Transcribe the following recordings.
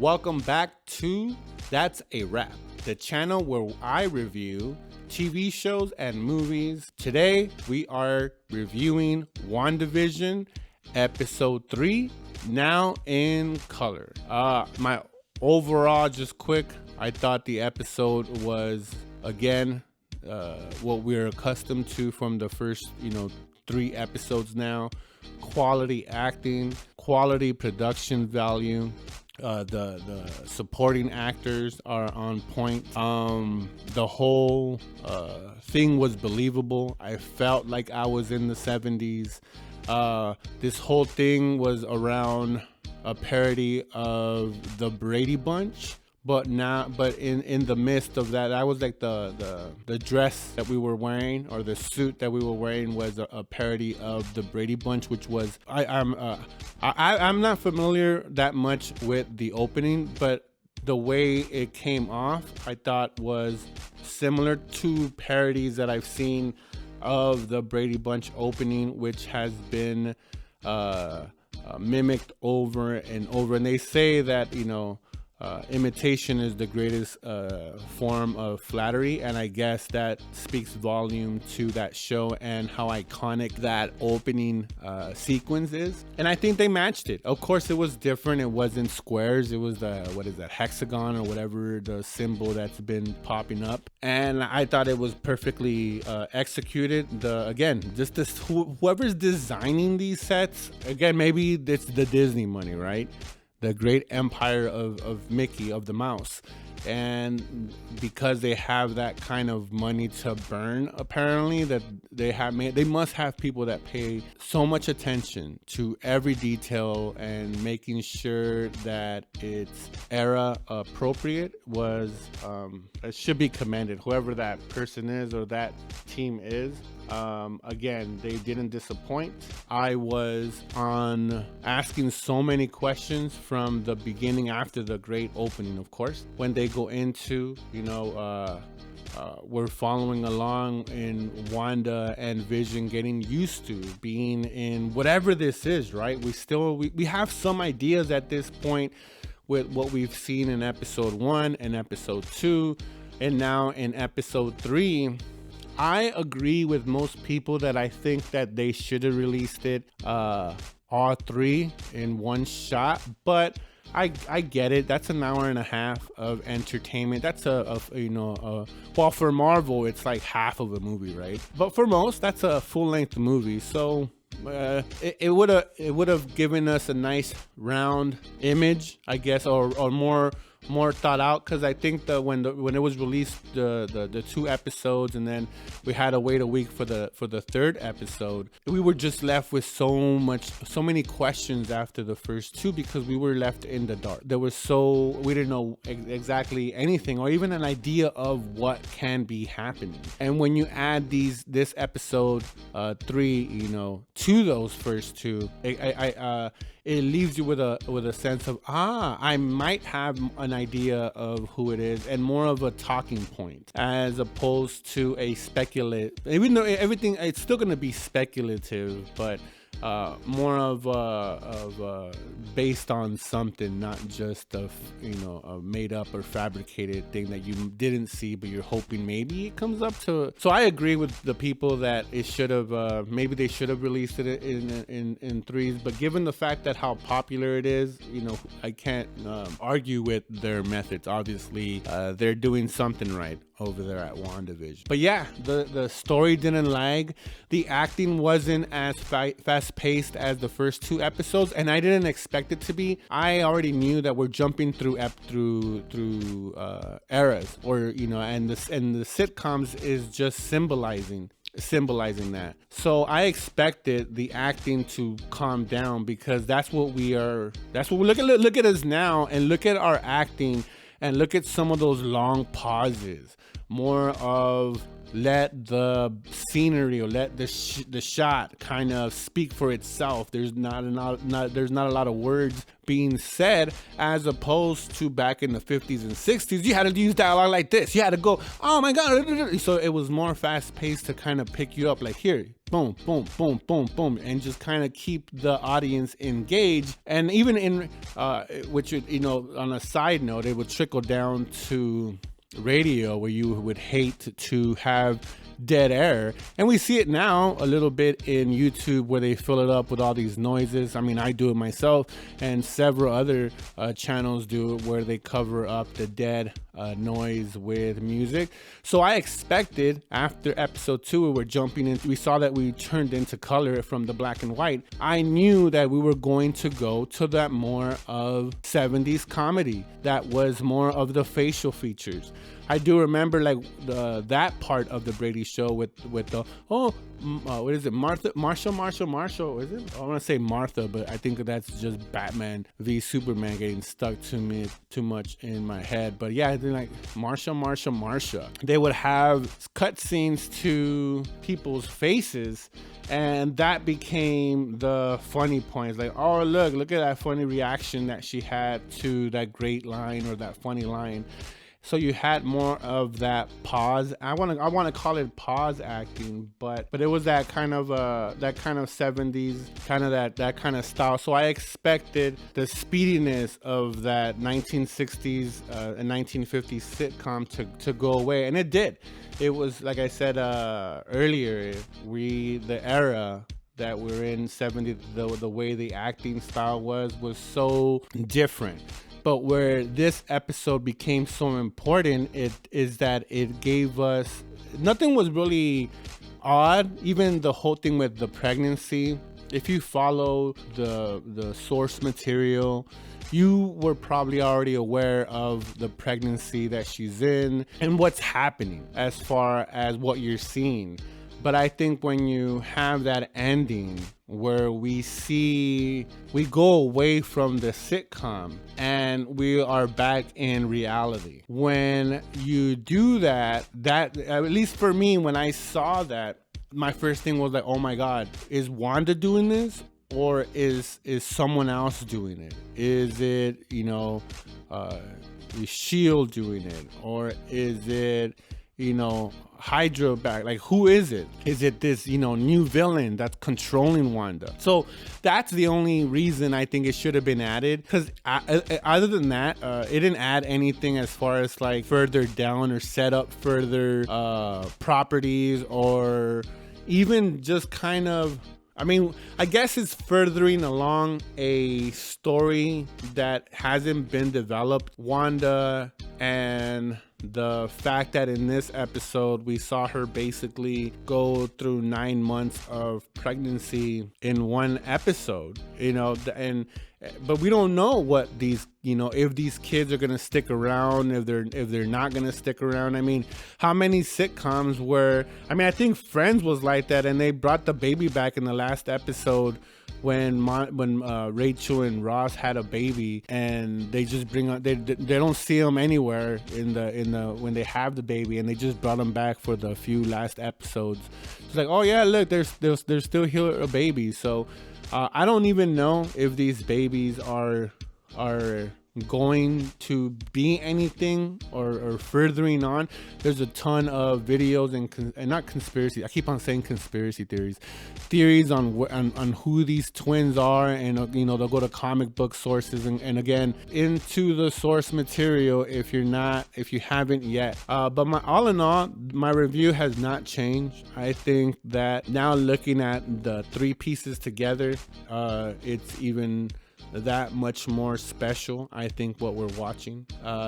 Welcome back to That's a Wrap, the channel where I review TV shows and movies. Today we are reviewing WandaVision episode 3, now in color. My overall, just quick, I thought the episode was again what we're accustomed to from the first 3 episodes now. Quality acting, quality production value. The supporting actors are on point. The whole thing was believable. I felt like I was in the 70s. This whole thing was around a parody of the Brady Bunch. But in the midst of that, I was like the dress that we were wearing, or the suit that we were wearing, was a parody of the Brady Bunch, which was I'm not familiar that much with the opening, but the way it came off, I thought was similar to parodies that I've seen of the Brady Bunch opening, which has been mimicked over and over. And they say that imitation is the greatest form of flattery, and I guess that speaks volume to that show and how iconic that opening sequence is. And I think they matched it. Of course, it was different. It wasn't squares. It was the hexagon or whatever the symbol that's been popping up. And I thought it was perfectly executed. Whoever's designing these sets, again, maybe it's the Disney money, right? The great empire of Mickey, of the mouse. And because they have that kind of money to burn, apparently, that they must have people that pay so much attention to every detail and making sure that it's era appropriate. It should be commended, whoever that person is or that team is. Again, they didn't disappoint. I was on asking so many questions from the beginning, after the great opening, of course, when they go into, we're following along in Wanda and Vision getting used to being in whatever this is, right? We have some ideas at this point with what we've seen in episode 1 and episode 2, and now in episode 3. I agree with most people that I think that they should have released it all 3 in one shot, but I get it. That's an hour and a half of entertainment. That's well, for Marvel, it's like half of a movie, right? But for most, that's a full-length movie. So it would have given us a nice round image, I guess, or more thought out, because I think that when it was released, the 2 episodes, and then we had to wait a week for the 3rd episode, we were just left with so many questions after the first 2, because we were left in the dark. We didn't know exactly anything, or even an idea of what can be happening. And when you add this episode 3, to those first 2, it leaves you with a sense of I might have an idea of who it is, and more of a talking point, as opposed to a speculative. Even though everything, it's still going to be speculative, but more of based on something, not just a made up or fabricated thing that you didn't see, but you're hoping maybe it comes up to. So I agree with the people that it should have maybe they should have released it in 3s, but given the fact that how popular it is, I can't argue with their methods. Obviously, they're doing something right over there at WandaVision. But yeah, the story didn't lag. The acting wasn't as fast-paced as the first 2 episodes, and I didn't expect it to be. I already knew that we're jumping through eras, or and the sitcoms is just symbolizing that. So I expected the acting to calm down, because that's what we look at us now, and look at our acting, and look at some of those long pauses, more of let the scenery or let the shot kind of speak for itself. There's not a lot of words being said, as opposed to back in the 50s and 60s. You had to use dialogue like this. You had to go, oh my god. So it was more fast paced to kind of pick you up, like, here, boom, boom, boom, boom, boom, and just kind of keep the audience engaged. And even in which, you know, on a side note, it would trickle down to radio, where you would hate to have dead air, and we see it now a little bit in YouTube, where they fill it up with all these noises. I mean, I do it myself, and several other channels do it, where they cover up the dead noise with music. So I expected, after episode 2, we saw that we turned into color from the black and white. I knew that we were going to go to that more of 70s comedy, that was more of the facial features. I do remember, like, that part of the Brady show with the what is it, Marshall, is it? I want to say Martha, but I think that's just Batman v Superman getting stuck to me too much in my head. But yeah, they're like Marsha. They would have cutscenes to people's faces, and that became the funny points. Like, oh, look at that funny reaction that she had to that great line, or that funny line. So you had more of that pause. I want to call it pause acting, but it was that kind of 70s kind of that kind of style. So I expected the speediness of that 1960s and 1950s sitcom to go away, and it did. It was, like I said earlier, the era that we're in, 70s, the way the acting style was so different. But where this episode became so important, it is that it gave us, nothing was really odd. Even the whole thing with the pregnancy, if you follow the source material, you were probably already aware of the pregnancy that she's in and what's happening as far as what you're seeing. But I think when you have that ending where we go away from the sitcom and we are back in reality, when you do that, at least for me, when I saw that, my first thing was like, oh my God, is Wanda doing this? Or is someone else doing it? Is it, is Shield doing it? Or is it, Hydra back? Like, who is it? Is it this, new villain that's controlling Wanda? So that's the only reason I think it should have been added. Because other than that, it didn't add anything as far as like further down or set up further properties, or even just kind of, I mean, I guess it's furthering along a story that hasn't been developed. Wanda, and the fact that in this episode we saw her basically go through 9 months of pregnancy in one episode, but we don't know what these, if these kids are gonna stick around, if they're not gonna stick around. I mean, how many sitcoms I think Friends was like that, and they brought the baby back in the last episode when Rachel and Ross had a baby, and they just they don't see them anywhere in the when they have the baby, and they just brought them back for the few last episodes. It's like, oh yeah, look, they're still here a baby. So I don't even know if these babies are going to be anything or furthering on. There's a ton of videos and not conspiracy. I keep on saying conspiracy theories on who these twins are, and they'll go to comic book sources and again into the source material if you haven't yet. But all in all, my review has not changed. I think that now, looking at the 3 pieces together, it's even that much more special, I think, what we're watching.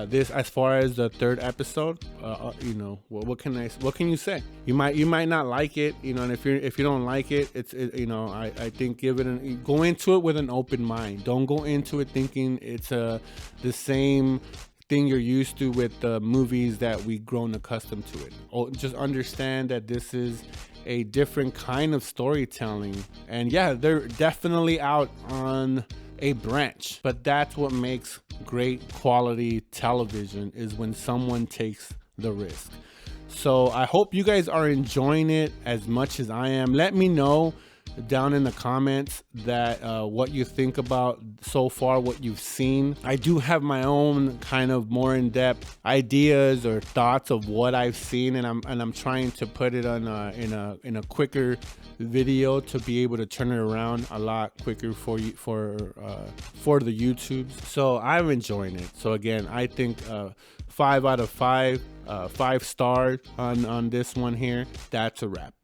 This, as far as the 3rd episode, what can you say? You might not like it, and if you don't like it, I think go into it with an open mind. Don't go into it thinking it's the same thing you're used to with the movies that we've grown accustomed to it. Just understand that this is a different kind of storytelling, and yeah, they're definitely out on a branch, but that's what makes great quality television, is when someone takes the risk. So I hope you guys are enjoying it as much as I am. Let me know down in the comments that what you think about so far, what you've seen. I do have my own kind of more in-depth ideas or thoughts of what I've seen, and I'm trying to put it on in a quicker video to be able to turn it around a lot quicker for you for the YouTubes. So I'm enjoying it. So again, I think 5 out of 5, 5 stars on this one here. That's a wrap.